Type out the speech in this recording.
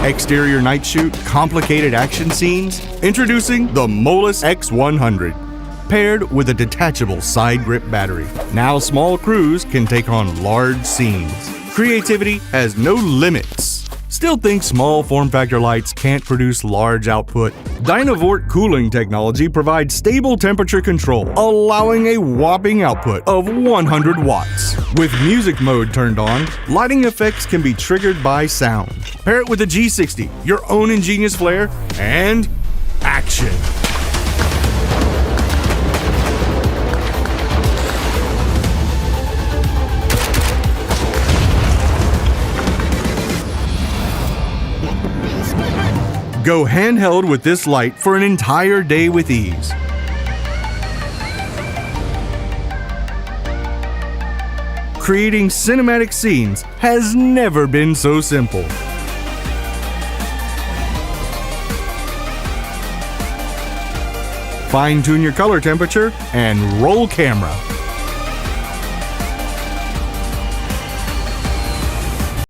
Exterior night shoot, complicated action scenes? Introducing the Molus X100. Paired with a detachable side grip battery. Now small crews can take on large scenes. Creativity has no limits. Still think small form factor lights can't produce large output? Dynavort cooling technology provides stable temperature control, allowing a whopping output of 100 watts. With music mode turned on, lighting effects can be triggered by sound. Pair it with a G60, your own ingenious flair, and action! Go handheld with this light for an entire day with ease. Creating cinematic scenes has never been so simple. Fine-tune your color temperature and roll camera.